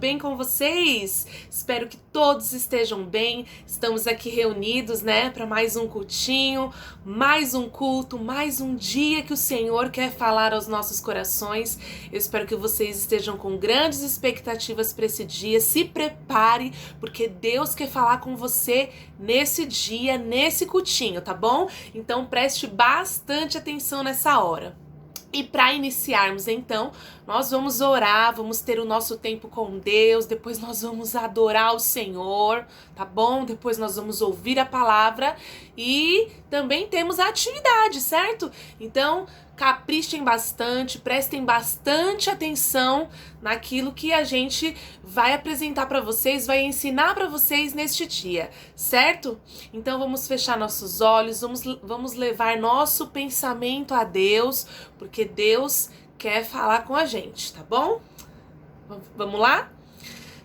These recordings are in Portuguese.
bem com vocês? Espero que todos estejam bem. Estamos aqui reunidos, para mais um cultinho, mais um culto, mais um dia que o Senhor quer falar aos nossos corações. Eu espero que vocês estejam com grandes expectativas para esse dia. Se prepare, porque Deus quer falar com você nesse dia, nesse cultinho, tá bom? Então preste bastante atenção nessa hora. E para iniciarmos, então, nós vamos orar, vamos ter o nosso tempo com Deus, depois nós vamos adorar o Senhor, tá bom? Depois nós vamos ouvir a palavra e também temos a atividade, certo? Então, caprichem bastante, prestem bastante atenção naquilo que a gente vai apresentar para vocês, vai ensinar para vocês neste dia, certo? Então vamos fechar nossos olhos, vamos levar nosso pensamento a Deus, porque Deus quer falar com a gente, tá bom? Vamos lá?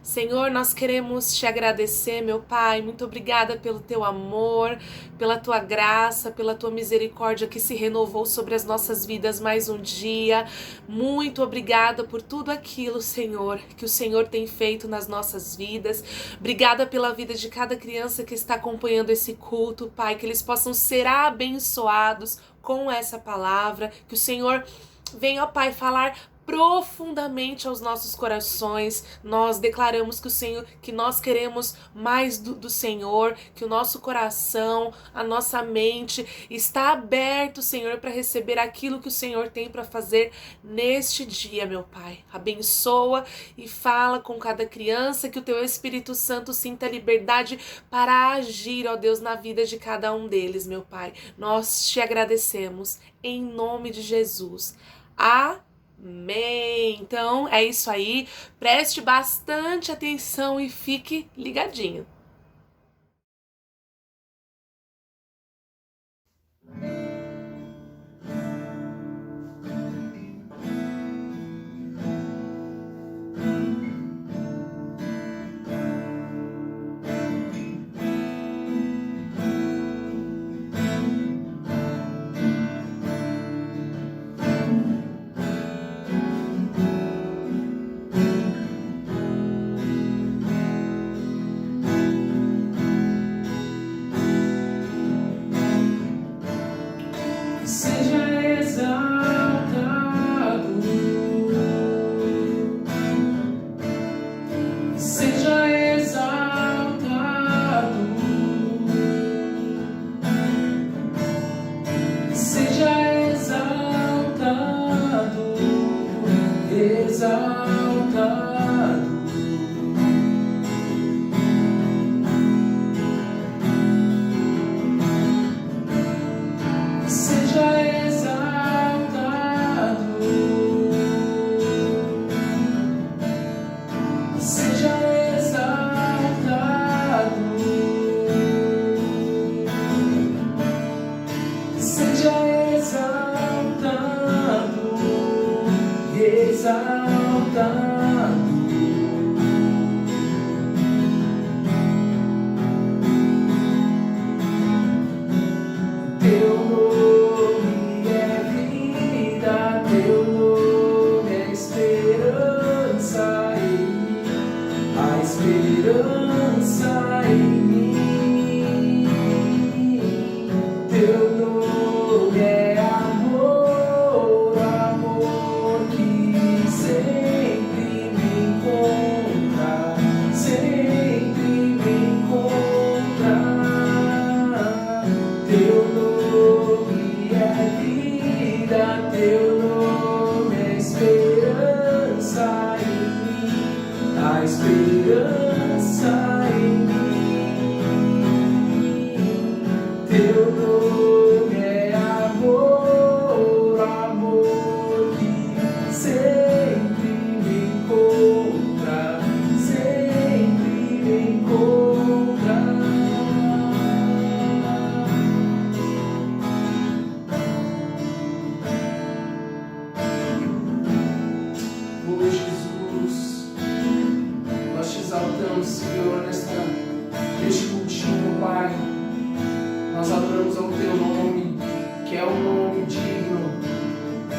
Senhor, nós queremos te agradecer, meu Pai, muito obrigada pelo teu amor, pela tua graça, pela tua misericórdia que se renovou sobre as nossas vidas mais um dia. Muito obrigada por tudo aquilo, Senhor, que o Senhor tem feito nas nossas vidas. Obrigada pela vida de cada criança que está acompanhando esse culto, Pai, que eles possam ser abençoados com essa palavra, que o Senhor venha, ó Pai, falar profundamente aos nossos corações. Nós declaramos que o Senhor, que nós queremos mais do Senhor, que o nosso coração, a nossa mente está aberto, Senhor, para receber aquilo que o Senhor tem para fazer neste dia, meu Pai. Abençoa e fala com cada criança, que o teu Espírito Santo sinta liberdade para agir, ó Deus, na vida de cada um deles, meu Pai. Nós te agradecemos em nome de Jesus. Amém. Então é isso aí, preste bastante atenção e fique ligadinho.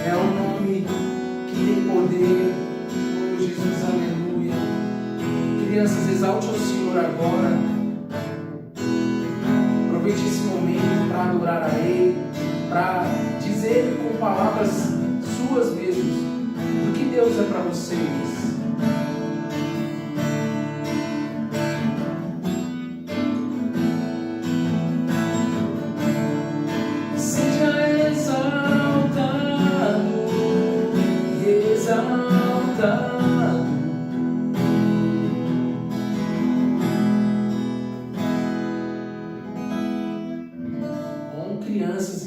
É um nome que tem poder. Oh, Jesus, aleluia. crianças, exalte ao Senhor agora. Aproveite esse momento para adorar a Ele, para dizer com palavras suas mesmas do que Deus é para vocês.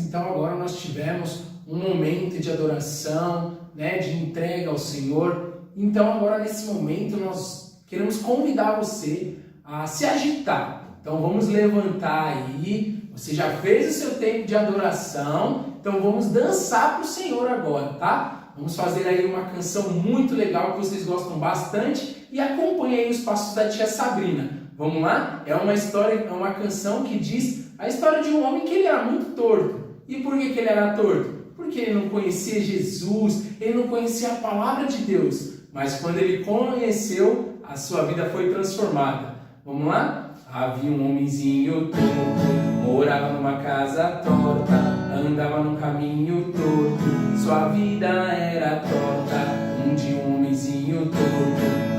Então agora nós tivemos um momento de adoração, né, de entrega ao Senhor. Então agora nesse momento nós queremos convidar você a se agitar. Então vamos levantar aí. Você já fez o seu tempo de adoração, então vamos dançar para o Senhor agora, tá? Vamos fazer aí uma canção muito legal que vocês gostam bastante e acompanhe aí os passos da tia Sabrina. Vamos lá? É uma história, é uma canção que diz a história de um homem que ele era muito torto. E por que ele era torto? Porque ele não conhecia Jesus, ele não conhecia a palavra de Deus. Mas quando ele conheceu, a sua vida foi transformada. Vamos lá? Havia um homenzinho torto, morava numa casa torta, andava num caminho torto, sua vida era torta. Um dia um homenzinho torto,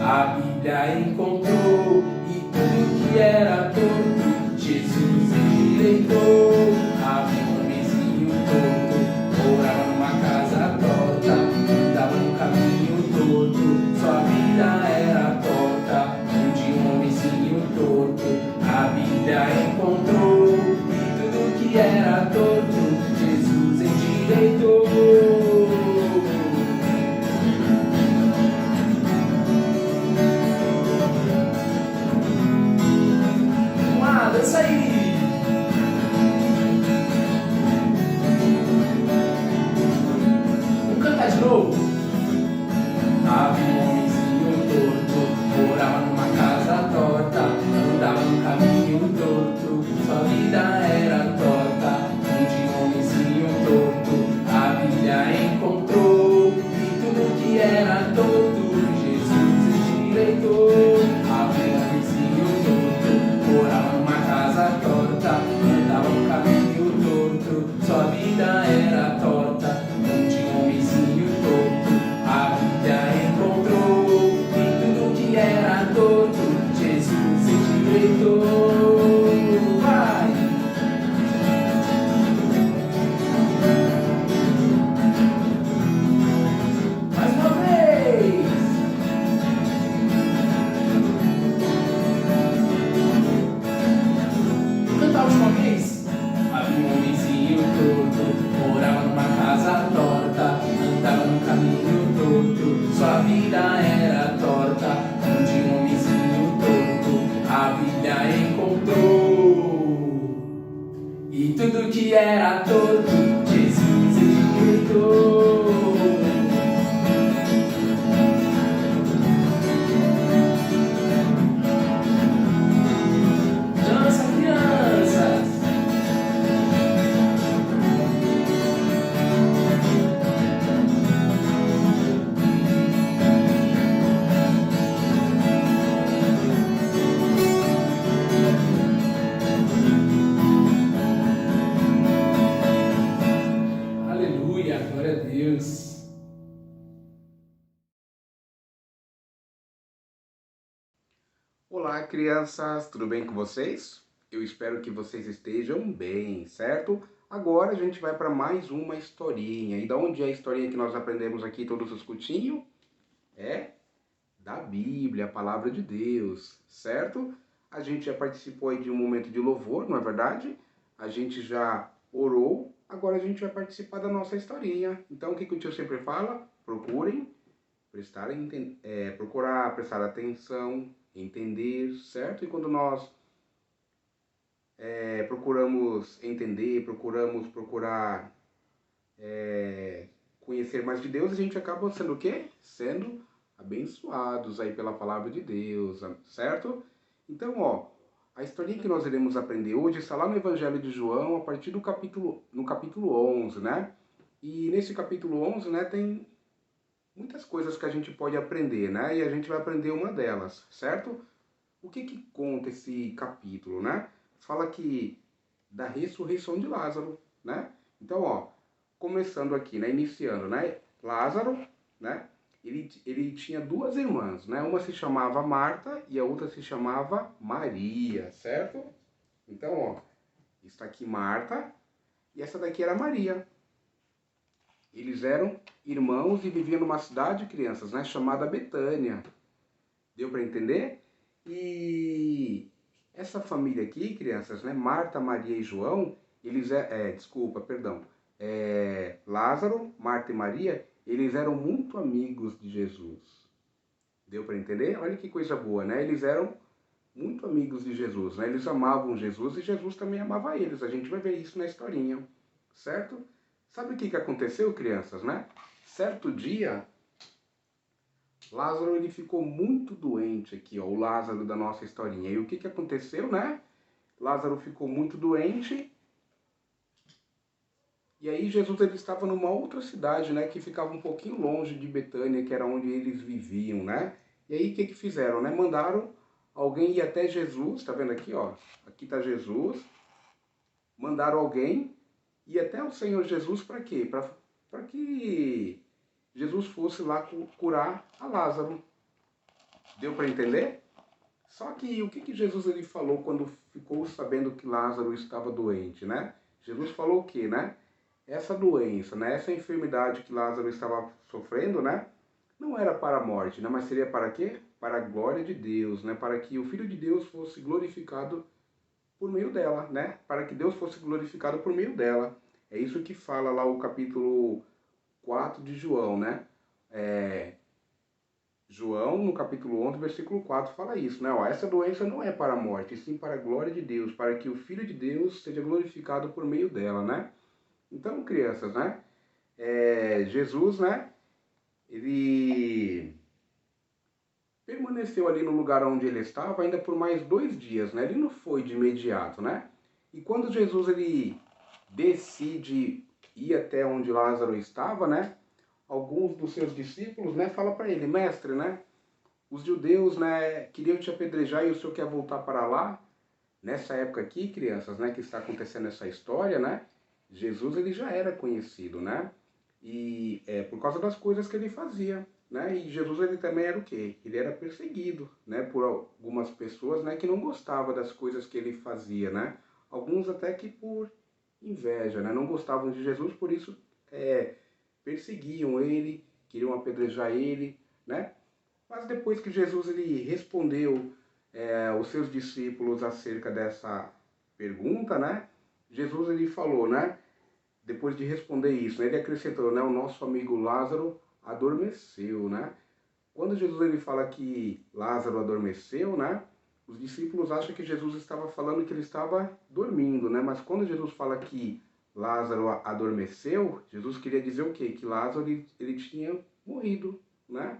a Bíblia encontrou, e tudo que era torto, Jesus endireitou. Havia um homenzinho torto, morava numa casa torta, andava num caminho torto, sua vida era torta. Um dia um homenzinho torto, a Bíblia encontrou, e tudo que era torto, Jesus endireitou. Vamos lá, dança aí! Vamos cantar de novo? Havia um homenzinho torto, morava numa casa torta, andava no caminho torto, sua vida era torta. Um dia um homenzinho torto, a Bíblia encontrou, e tudo que era torto, Jesus endireitou. Havia um homenzinho torto, morava numa casa torta, andava no caminho torto, sua vida era torta. Um dia um homenzinho torto, a Bíblia encontrou, e tudo que era torto, Jesus endireitou. Vai! Mais uma vez! Vou cantar a última vez? Havia um homenzinho torto, morava numa casa torta, andava num caminho torto, sua vida era torta. Um dia um homenzinho torto, a Bíblia encontrou, e tudo que era torto, Jesus endireitou. Dança, crianças! Aleluia, glória a Deus. Olá, crianças, tudo bem com vocês? Eu espero que vocês estejam bem, certo? Agora a gente vai para mais uma historinha. E da onde é a historinha que nós aprendemos aqui todos os cultinhos? É da Bíblia, a palavra de Deus, certo? A gente já participou aí de um momento de louvor, não é verdade? A gente já orou, agora a gente vai participar da nossa historinha. Então o que o tio sempre fala? Procurem procurar prestar atenção, entender, certo? E quando nós procuramos entender, procuramos procurar conhecer mais de Deus, a gente acaba sendo o quê? Sendo abençoados aí pela palavra de Deus, certo? Então, ó, a historinha que nós iremos aprender hoje está lá no Evangelho de João, a partir do capítulo 11, né? E nesse capítulo 11, né, tem muitas coisas que a gente pode aprender, né? E a gente vai aprender uma delas, certo? o que que conta esse capítulo, né? Fala que da ressurreição de Lázaro, né? Então, ó, começando aqui, né? Iniciando, né? Lázaro, né? Ele tinha duas irmãs, né? Uma se chamava Marta e a outra se chamava Maria, certo? Então, ó, está aqui Marta e essa daqui era Maria. Eles eram irmãos e viviam numa cidade, crianças, né? Chamada Betânia. Deu para entender? E essa família aqui, crianças, né? Marta, Maria e João, Lázaro, Marta e Maria, eles eram muito amigos de Jesus. Deu para entender? Olha que coisa boa, né? Eles eram muito amigos de Jesus, né? Eles amavam Jesus e Jesus também amava eles. A gente vai ver isso na historinha, certo? Sabe o que aconteceu, crianças, né? Certo dia, Lázaro ele ficou muito doente aqui, ó, o Lázaro da nossa historinha. E o que aconteceu, né? Lázaro ficou muito doente. E aí Jesus ele estava numa outra cidade, né, que ficava um pouquinho longe de Betânia, que era onde eles viviam, né? E aí o que fizeram, né? Mandaram alguém ir até Jesus, tá vendo aqui, ó? Aqui tá Jesus. Mandaram alguém ir até o Senhor Jesus para quê? Para que Jesus fosse lá curar a Lázaro. Deu para entender? Só que o que Jesus ele falou quando ficou sabendo que Lázaro estava doente, né? Jesus falou o quê, né? Essa doença, né? Essa enfermidade que Lázaro estava sofrendo, né? Não era para a morte, né? Mas seria para quê? Para a glória de Deus, né? Para que o Filho de Deus fosse glorificado por meio dela, né? Para que Deus fosse glorificado por meio dela. É isso que fala lá o capítulo 4 de João, né? João, no capítulo 11, versículo 4, fala isso, né? Ó, essa doença não é para a morte, e sim para a glória de Deus, para que o Filho de Deus seja glorificado por meio dela, né? Então, crianças, né? Jesus, né? Ele permaneceu ali no lugar onde ele estava ainda por mais 2 dias, né? Ele não foi de imediato, né? E quando Jesus ele decide ir até onde Lázaro estava, né? Alguns dos seus discípulos, né, fala para ele, mestre, né? Os judeus, né, queriam te apedrejar e o senhor quer voltar para lá? Nessa época aqui, crianças, né, que está acontecendo essa história, né? Jesus ele já era conhecido, né? E por causa das coisas que ele fazia, né? E Jesus ele também era o quê? Ele era perseguido, né, por algumas pessoas, né, que não gostavam das coisas que ele fazia, né? Alguns até que por inveja, né? Não gostavam de Jesus, por isso perseguiam ele, queriam apedrejar ele, né? Mas depois que Jesus ele respondeu os seus discípulos acerca dessa pergunta, né? Jesus ele falou, né? Depois de responder isso, né, ele acrescentou, né? O nosso amigo Lázaro adormeceu, né? Quando Jesus ele fala que Lázaro adormeceu, né? Os discípulos acham que Jesus estava falando que ele estava dormindo, né? Mas quando Jesus fala que Lázaro adormeceu, Jesus queria dizer o quê? Que Lázaro ele tinha morrido, né?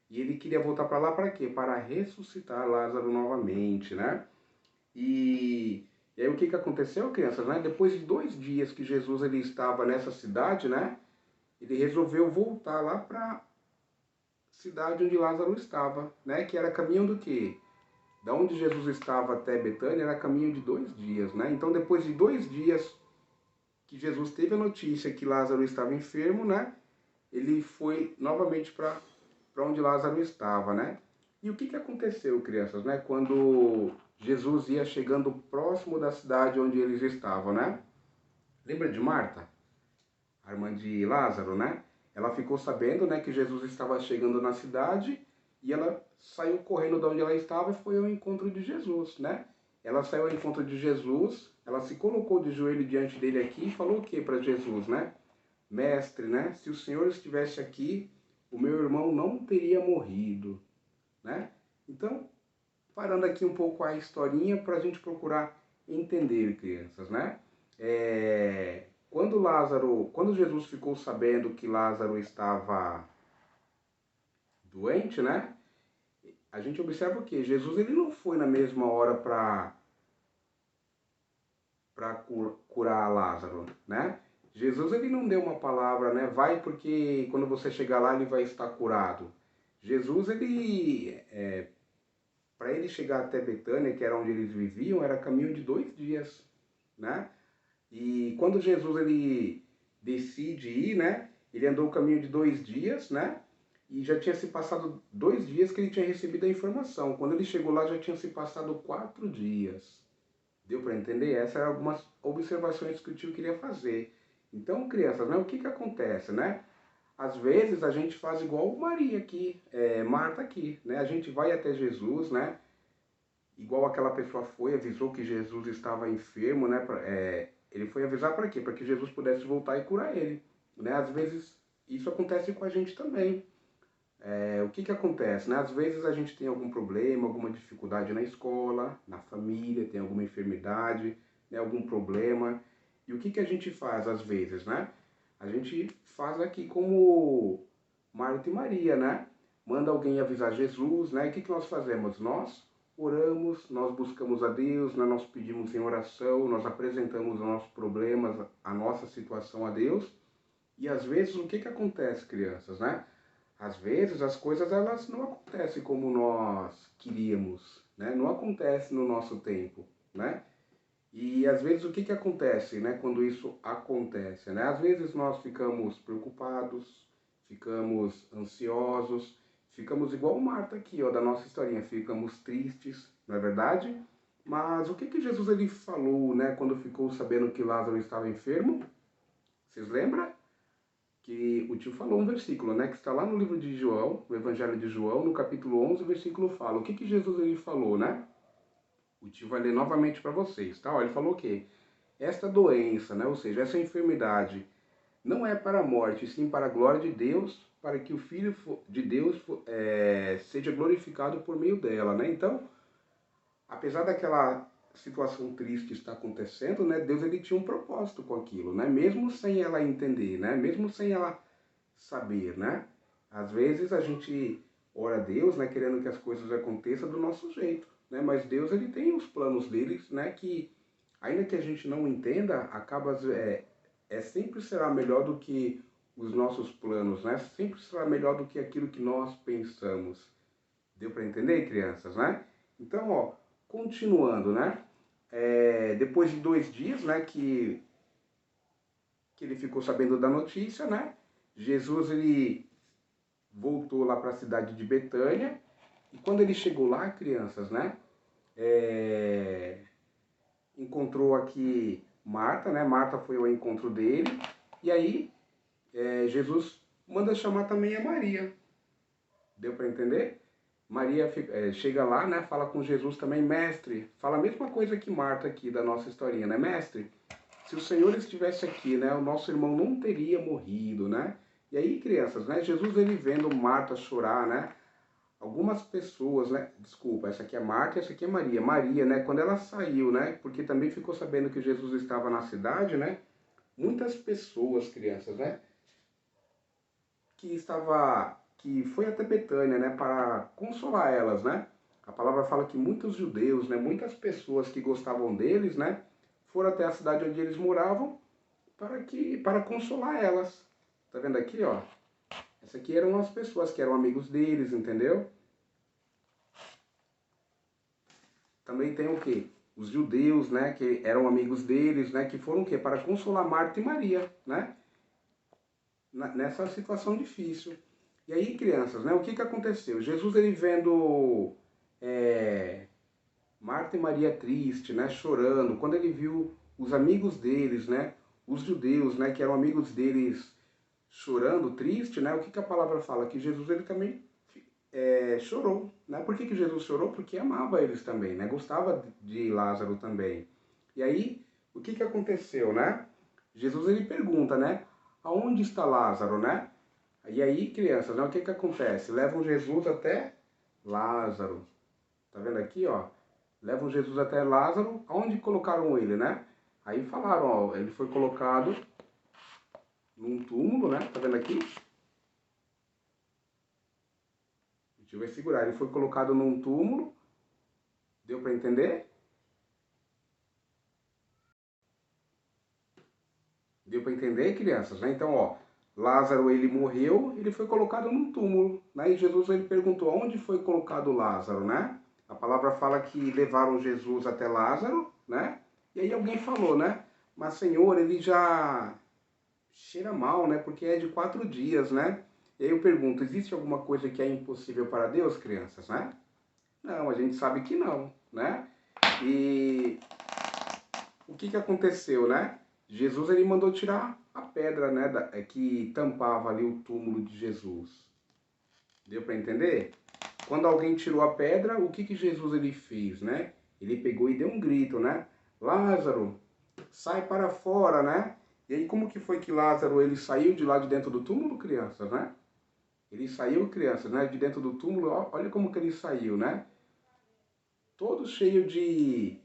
E ele queria voltar para lá para quê? Para ressuscitar Lázaro novamente, né? E aí o que aconteceu, crianças, né? Depois de 2 dias que Jesus ele estava nessa cidade, né? Ele resolveu voltar lá para cidade onde Lázaro estava, né? Que era caminho do quê? Da onde Jesus estava até Betânia era caminho de 2 dias, né? Então depois de 2 dias que Jesus teve a notícia que Lázaro estava enfermo, né? Ele foi novamente para onde Lázaro estava, né? E o que aconteceu, crianças, né? Quando Jesus ia chegando próximo da cidade onde eles estavam, né? Lembra de Marta, a irmã de Lázaro, né? Ela ficou sabendo, né, que Jesus estava chegando na cidade e ela saiu correndo de onde ela estava e foi ao encontro de Jesus, né? Ela saiu ao encontro de Jesus, ela se colocou de joelho diante dele aqui e falou o que para Jesus, né? Mestre, né? Se o Senhor estivesse aqui, o meu irmão não teria morrido, né? Então, parando aqui um pouco a historinha para a gente procurar entender, crianças, né? Quando Jesus ficou sabendo que Lázaro estava doente, né? A gente observa o quê? Jesus ele não foi na mesma hora para curar Lázaro, né? Jesus ele não deu uma palavra, né? Vai porque quando você chegar lá ele vai estar curado. Jesus ele para ele chegar até Betânia, que era onde eles viviam, era caminho de 2 dias, né? E quando Jesus ele decide ir, né? Ele andou o caminho de 2 dias, né? E já tinha se passado 2 dias que ele tinha recebido a informação. Quando ele chegou lá, já tinha se passado 4 dias. Deu para entender? Essas eram algumas observações que o tio queria fazer. Então, crianças, né? O que acontece, né? Às vezes a gente faz igual Maria aqui, Marta aqui, né? A gente vai até Jesus, né? Igual aquela pessoa foi, avisou que Jesus estava enfermo, né? Ele foi avisar para quê? Para que Jesus pudesse voltar e curar ele, né? Às vezes isso acontece com a gente também. O que acontece, né? Às vezes a gente tem algum problema, alguma dificuldade na escola, na família, tem alguma enfermidade, né? Algum problema. E o que a gente faz às vezes, né? A gente faz aqui como Marta e Maria, né? Manda alguém avisar Jesus, né? E o que nós fazemos? Nós oramos, nós buscamos a Deus, né? Nós pedimos em oração, nós apresentamos os nossos problemas, a nossa situação a Deus. E às vezes o que acontece, crianças, né? Às vezes as coisas elas não acontecem como nós queríamos, né? Não acontece no nosso tempo, né? E às vezes o que acontece, né, quando isso acontece, né? Às vezes nós ficamos preocupados, ficamos ansiosos, ficamos igual Marta aqui, ó, da nossa historinha, ficamos tristes, não é verdade? Mas o que Jesus ele falou, né, quando ficou sabendo que Lázaro estava enfermo? Vocês lembram? Que o tio falou um versículo, né, que está lá no livro de João, no Evangelho de João, no capítulo 11, o versículo fala. O que Jesus ele falou, né? O tio vai ler novamente para vocês, tá? Ó, ele falou que esta doença, né, ou seja, essa enfermidade, não é para a morte, sim para a glória de Deus, para que o Filho de Deus seja glorificado por meio dela, né? Então, apesar daquela situação triste estar acontecendo, né, Deus ele tinha um propósito com aquilo, né? Mesmo sem ela entender, né? Mesmo sem ela saber, né? Às vezes a gente ora a Deus, né, querendo que as coisas aconteçam do nosso jeito, né? Mas Deus ele tem os planos deles, né, que ainda que a gente não entenda, acaba sempre será melhor do que os nossos planos, né? Sempre será melhor do que aquilo que nós pensamos. Deu para entender, crianças, né? Então, ó, continuando, né? Depois de 2 dias, né, que ele ficou sabendo da notícia, né? Jesus ele voltou lá para a cidade de Betânia e quando ele chegou lá, crianças, né? Encontrou aqui Marta, né? Marta foi ao encontro dele e aí Jesus manda chamar também a Maria. Deu para entender? Maria chega lá, né? Fala com Jesus também, mestre. Fala a mesma coisa que Marta aqui da nossa historinha, né? Mestre, se o Senhor estivesse aqui, né? O nosso irmão não teria morrido, né? E aí, crianças, né? Jesus ele vendo Marta chorar, né? Algumas pessoas, né? Desculpa, essa aqui é Marta e essa aqui é Maria. Maria, né? Quando ela saiu, né? Porque também ficou sabendo que Jesus estava na cidade, né? Muitas pessoas, crianças, né? Que foi até Betânia, né? Para consolar elas, né? A palavra fala que muitos judeus, né? Muitas pessoas que gostavam deles, né? Foram até a cidade onde eles moravam para consolar elas. Tá vendo aqui, ó? Essas aqui eram as pessoas que eram amigos deles, entendeu? Também tem o quê? Os judeus, né, que eram amigos deles, né, que foram o quê? Para consolar Marta e Maria, né? Nessa situação difícil. E aí, crianças, né, o que aconteceu? Jesus, ele vendo Marta e Maria triste, né, chorando, quando ele viu os amigos deles, né, os judeus, né, que eram amigos deles, chorando, triste, né? O que a palavra fala? Que Jesus ele também chorou, né? Por que Jesus chorou? Porque amava eles também, né? Gostava de Lázaro também. E aí, o que aconteceu, né? Jesus ele pergunta, né? Aonde está Lázaro, né? E aí, crianças, né? O que acontece? Levam Jesus até Lázaro. Tá vendo aqui, ó? Levam Jesus até Lázaro. Aonde colocaram ele, né? Aí falaram, ó, ele foi colocado num túmulo, né? Tá vendo aqui? A gente vai segurar. Ele foi colocado num túmulo. Deu para entender? Deu para entender, crianças? Né? Então, ó, Lázaro ele morreu, ele foi colocado num túmulo. Né? E Jesus ele perguntou onde foi colocado Lázaro, né? A palavra fala que levaram Jesus até Lázaro, né? E aí alguém falou, né? Mas Senhor, ele já cheira mal, né? Porque é de 4 dias, né? E aí eu pergunto, existe alguma coisa que é impossível para Deus, crianças, né? Não, a gente sabe que não, né? E o que aconteceu, né? Jesus ele mandou tirar a pedra, né, que tampava ali o túmulo de Jesus. Deu para entender? Quando alguém tirou a pedra, o que Jesus ele fez, né? Ele pegou e deu um grito, né? Lázaro, sai para fora, né? E aí como que foi que Lázaro ele saiu de lá de dentro do túmulo, crianças, né? Ele saiu, crianças, né, de dentro do túmulo, olha como que ele saiu, né? Todo cheio de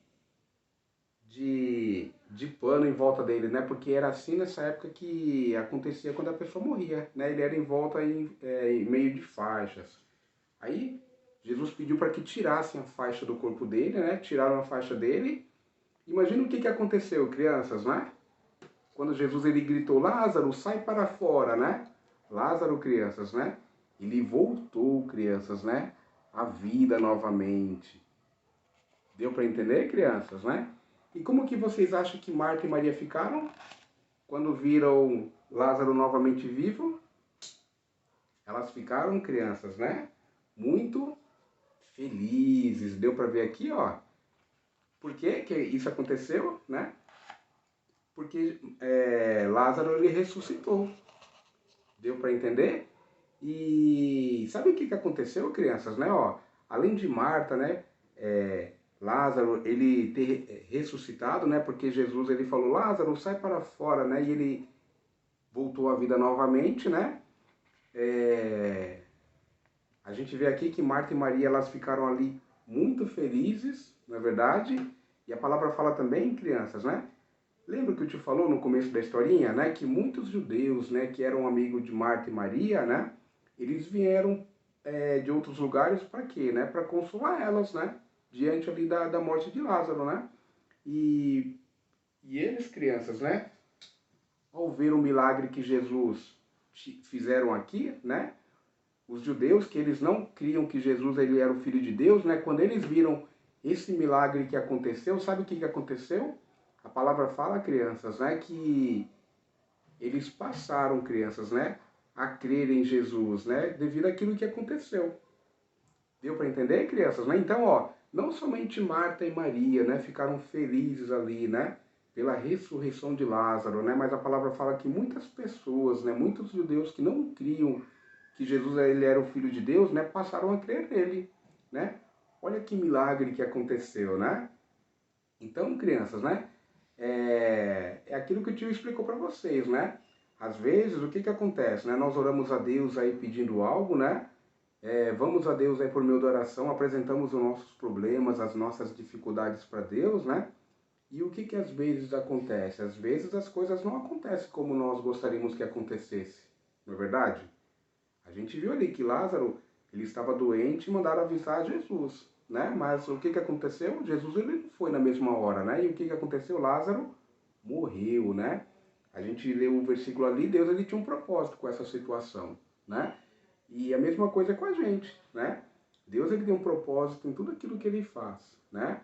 pano em volta dele, né? Porque era assim nessa época que acontecia quando a pessoa morria, né? Ele era em volta em meio de faixas. Aí Jesus pediu para que tirassem a faixa do corpo dele, né? Tiraram a faixa dele. Imagina o que aconteceu, crianças, né? Quando Jesus ele gritou, Lázaro, sai para fora, né? Lázaro, crianças, né? Ele voltou, crianças, né? À vida novamente. Deu para entender, crianças, né? E como que vocês acham que Marta e Maria ficaram quando viram Lázaro novamente vivo? Elas ficaram, crianças, né? Muito felizes. Deu para ver aqui, ó. Por que isso aconteceu, né? Porque Lázaro ele ressuscitou. Deu para entender? E sabe o que aconteceu, crianças, né? Ó, além de Marta, né? Lázaro ele ter ressuscitado, né? Porque Jesus ele falou, Lázaro, sai para fora, né? E ele voltou à vida novamente, né? A gente vê aqui que Marta e Maria elas ficaram ali muito felizes, não é verdade? E a palavra fala também, crianças, né? Lembra que o tio falou no começo da historinha, né? Que muitos judeus, né? Que eram amigos de Marta e Maria, né? Eles vieram de outros lugares para quê, né? Para consolar elas, né? Diante ali da morte de Lázaro, né? E eles, crianças, né? Ao ver o milagre que Jesus fizeram aqui, né? Os judeus, que eles não criam que Jesus ele era o Filho de Deus, né? Quando eles viram esse milagre que aconteceu, sabe o que aconteceu? A palavra fala, crianças, né? Que eles passaram, crianças, né? A crer em Jesus, né? Devido àquilo que aconteceu. Deu para entender, crianças, né? Então, ó, não somente Marta e Maria, né? Ficaram felizes ali, né? Pela ressurreição de Lázaro, né? Mas a palavra fala que muitas pessoas, né? Muitos judeus que não criam que Jesus ele era o Filho de Deus, né? Passaram a crer nele, né? Olha que milagre que aconteceu, né? Então, crianças, né? É aquilo que o tio explicou para vocês, né? Às vezes, o que acontece, né? Nós oramos a Deus aí pedindo algo, né? Vamos a Deus aí por meio da oração, apresentamos os nossos problemas, as nossas dificuldades para Deus, né? E o que às vezes acontece? Às vezes as coisas não acontecem como nós gostaríamos que acontecesse, não é verdade? A gente viu ali que Lázaro, ele estava doente e mandaram avisar Jesus, né? Mas o que aconteceu? Jesus ele não foi na mesma hora, né? E o que aconteceu? Lázaro morreu, né? A gente leu o versículo ali, Deus ele tinha um propósito com essa situação, né? E a mesma coisa com a gente, né? Deus ele tem um propósito em tudo aquilo que ele faz, né?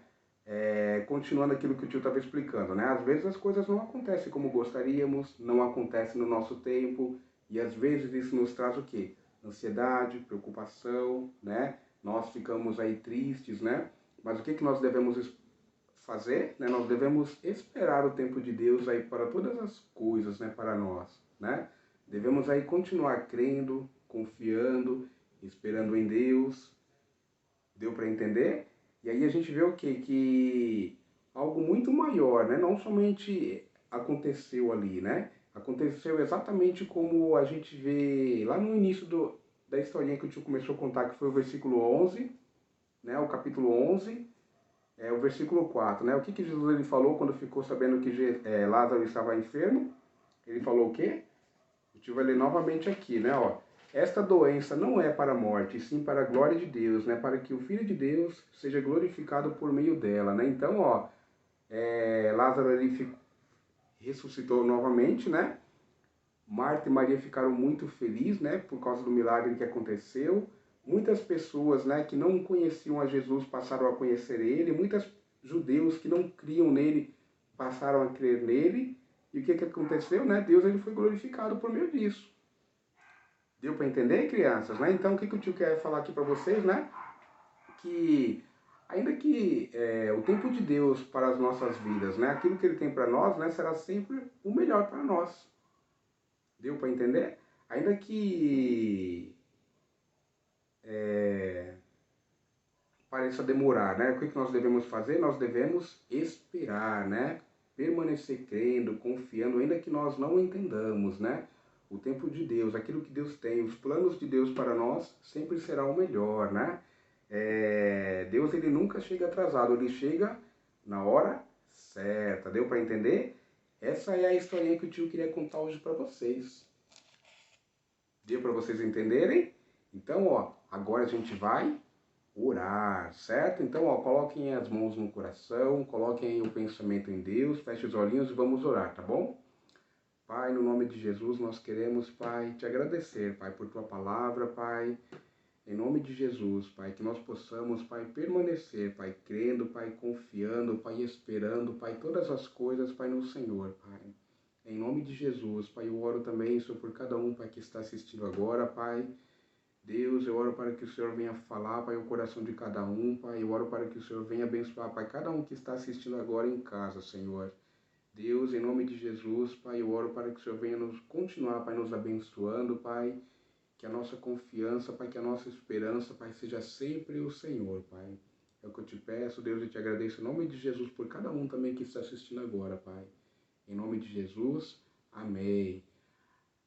Continuando aquilo que o tio estava explicando, né? Às vezes as coisas não acontecem como gostaríamos, não acontecem no nosso tempo, e às vezes isso nos traz o quê? Ansiedade, preocupação, né? Nós ficamos aí tristes, né? Mas o que nós devemos fazer? Né? Nós devemos esperar o tempo de Deus aí para todas as coisas, né? Para nós, né? Devemos aí continuar crendo, confiando, esperando em Deus. Deu para entender? E aí a gente vê o quê? Que algo muito maior, né? Não somente aconteceu ali, né? Aconteceu exatamente como a gente vê lá no início da historinha que o tio começou a contar, que foi o versículo 11, né? O capítulo 11, o versículo 4, né? O que Jesus ele falou quando ficou sabendo que Lázaro estava enfermo? Ele falou o quê? A gente vai ler novamente aqui, né? Ó, esta doença não é para a morte, e sim para a glória de Deus, né? Para que o Filho de Deus seja glorificado por meio dela, né? Então, ó, Lázaro ele ressuscitou novamente, né? Marta e Maria ficaram muito felizes, né? Por causa do milagre que aconteceu. Muitas pessoas, né, que não conheciam a Jesus passaram a conhecer ele, muitos judeus que não criam nele passaram a crer nele. E o que aconteceu, né? Deus ele foi glorificado por meio disso. Deu para entender, crianças, né? Então, o que o tio quer falar aqui para vocês, né? Que ainda que o tempo de Deus para as nossas vidas, né? Aquilo que ele tem para nós, né? Será sempre o melhor para nós. Deu para entender? Ainda que pareça demorar, né? O que nós devemos fazer? Nós devemos esperar, né? Permanecer crendo, confiando, ainda que nós não entendamos, né? O tempo de Deus, aquilo que Deus tem, os planos de Deus para nós sempre será o melhor, né? Deus ele nunca chega atrasado, ele chega na hora certa. Deu para entender? Essa é a historinha que o tio queria contar hoje para vocês. Deu para vocês entenderem? Então, ó, agora a gente vai orar, certo? Então, ó, coloquem as mãos no coração, coloquem o pensamento em Deus, feche os olhinhos e vamos orar, tá bom? Pai, no nome de Jesus, nós queremos, Pai, te agradecer, Pai, por tua palavra, Pai. Em nome de Jesus, Pai, que nós possamos, Pai, permanecer, Pai, crendo, Pai, confiando, Pai, esperando, Pai, todas as coisas, Pai, no Senhor, Pai. Em nome de Jesus, Pai, eu oro também, Senhor, por cada um, Pai, que está assistindo agora, Pai. Deus, eu oro para que o Senhor venha falar, Pai, o coração de cada um, Pai. Eu oro para que o Senhor venha abençoar, Pai, cada um que está assistindo agora em casa, Senhor. Deus, em nome de Jesus, Pai, eu oro para que o Senhor venha nos continuar, Pai, nos abençoando, Pai. Que a nossa confiança, Pai, que a nossa esperança, Pai, seja sempre o Senhor, Pai. É o que eu te peço, Deus, e te agradeço em nome de Jesus por cada um também que está assistindo agora, Pai. Em nome de Jesus, amém.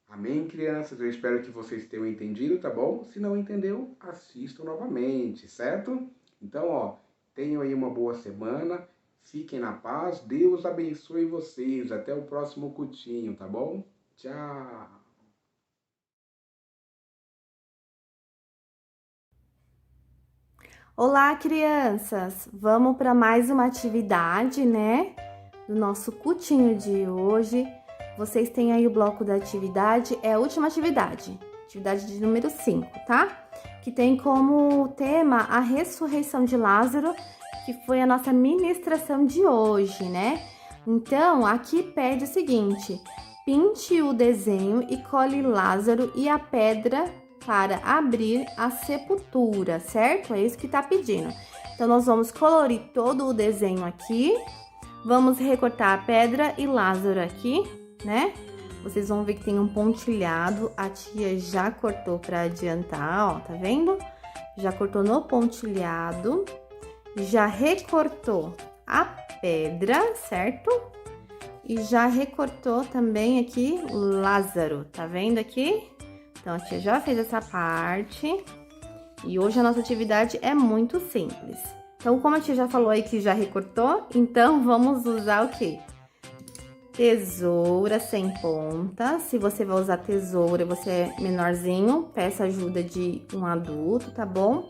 Amém, crianças? Eu espero que vocês tenham entendido, tá bom? Se não entendeu, assistam novamente, certo? Então, ó, tenham aí uma boa semana, fiquem na paz, Deus abençoe vocês. Até o próximo cultinho, tá bom? Tchau! Olá, crianças! Vamos para mais uma atividade, né? Do nosso cultinho de hoje. Vocês têm aí o bloco da atividade, é a última atividade de número 5, tá? Que tem como tema a ressurreição de Lázaro, que foi a nossa ministração de hoje, né? Então, aqui pede o seguinte: pinte o desenho e cole Lázaro e a pedra para abrir a sepultura, certo? É isso que tá pedindo. Então, nós vamos colorir todo o desenho aqui, vamos recortar a pedra e Lázaro aqui, né? Vocês vão ver que tem um pontilhado, a tia já cortou para adiantar, ó, tá vendo? Já cortou no pontilhado, já recortou a pedra, certo? E já recortou também aqui Lázaro, tá vendo aqui? Então, a tia já fez essa parte e hoje a nossa atividade é muito simples. Então, como a tia já falou aí que já recortou, então vamos usar o quê? Tesoura sem ponta. Se você vai usar tesoura e você é menorzinho, peça ajuda de um adulto, tá bom?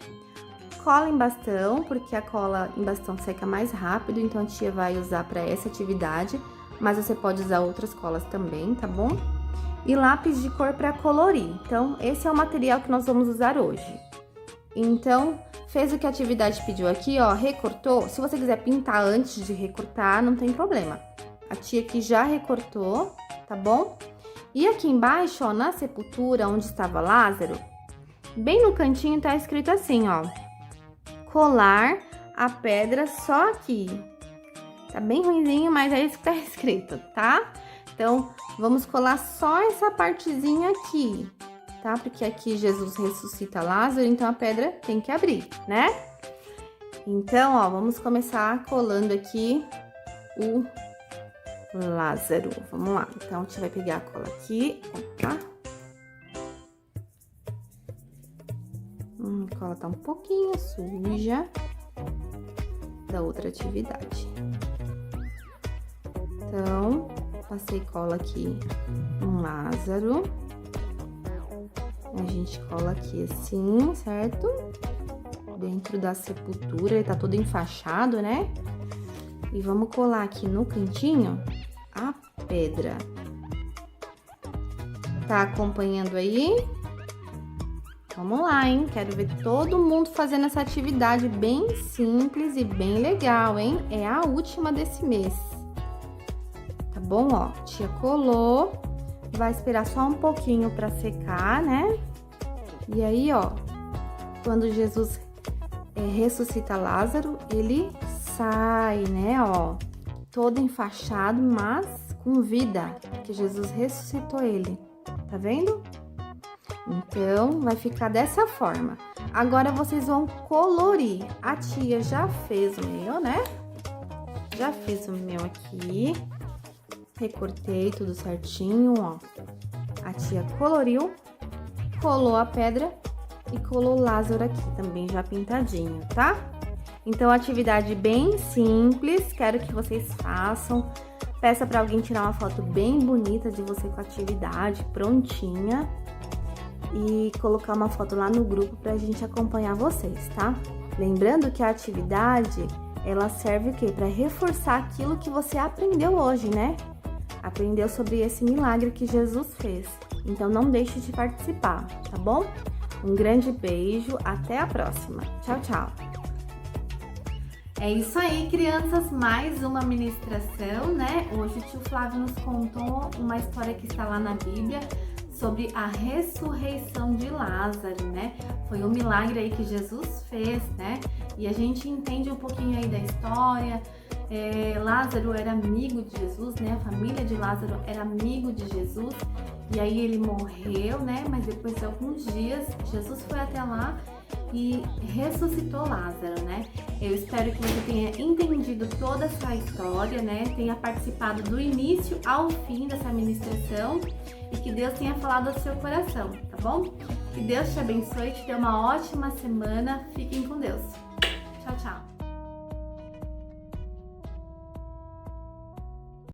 Cola em bastão, porque a cola em bastão seca mais rápido, então a tia vai usar para essa atividade, mas você pode usar outras colas também, tá bom? E lápis de cor para colorir. Então, esse é o material que nós vamos usar hoje. Então, fez o que a atividade pediu aqui, ó, recortou. Se você quiser pintar antes de recortar, não tem problema. A tia aqui já recortou, tá bom? E aqui embaixo, ó, na sepultura onde estava Lázaro, bem no cantinho tá escrito assim, ó: colar a pedra só aqui. Tá bem ruinzinho, mas é isso que tá escrito, tá? Então, vamos colar só essa partezinha aqui, tá? Porque aqui Jesus ressuscita Lázaro, então a pedra tem que abrir, né? Então, ó, vamos começar colando aqui o Lázaro. Vamos lá. Então, a gente vai pegar a cola aqui, tá? A cola tá um pouquinho suja da outra atividade. Então, passei cola aqui no Lázaro. A gente cola aqui assim, certo? Dentro da sepultura, ele tá todo enfaixado, né? E vamos colar aqui no cantinho a pedra. Tá acompanhando aí? Vamos lá, hein? Quero ver todo mundo fazendo essa atividade bem simples e bem legal, hein? É a última desse mês. Tá bom, ó? Tia colou. Vai esperar só um pouquinho para secar, né? E aí, ó, quando Jesus ressuscita Lázaro, ele sai, né, ó, todo enfaixado, mas com vida, porque Jesus ressuscitou ele. Tá vendo? Então, vai ficar dessa forma. Agora, vocês vão colorir. A tia já fez o meu, né? Já fiz o meu aqui. Recortei tudo certinho, ó. A tia coloriu, colou a pedra e colou o Lázaro aqui também já pintadinho, tá? Então, atividade bem simples, quero que vocês façam. Peça para alguém tirar uma foto bem bonita de você com a atividade prontinha e colocar uma foto lá no grupo pra gente acompanhar vocês, tá? Lembrando que a atividade, ela serve o quê? Para reforçar aquilo que você aprendeu hoje, né? Aprendeu sobre esse milagre que Jesus fez. Então, não deixe de participar, tá bom? Um grande beijo, até a próxima. Tchau, tchau! É isso aí, crianças, mais uma ministração, né? Hoje o tio Flávio nos contou uma história que está lá na Bíblia sobre a ressurreição de Lázaro, né? Foi um milagre aí que Jesus fez, né? E a gente entende um pouquinho aí da história. Lázaro era amigo de Jesus, né? A família de Lázaro era amigo de Jesus. E aí ele morreu, né? Mas depois de alguns dias, Jesus foi até lá e ressuscitou Lázaro, né? Eu espero que você tenha entendido toda essa história, né? Tenha participado do início ao fim dessa ministração e que Deus tenha falado ao seu coração, tá bom? Que Deus te abençoe e te dê uma ótima semana. Fiquem com Deus.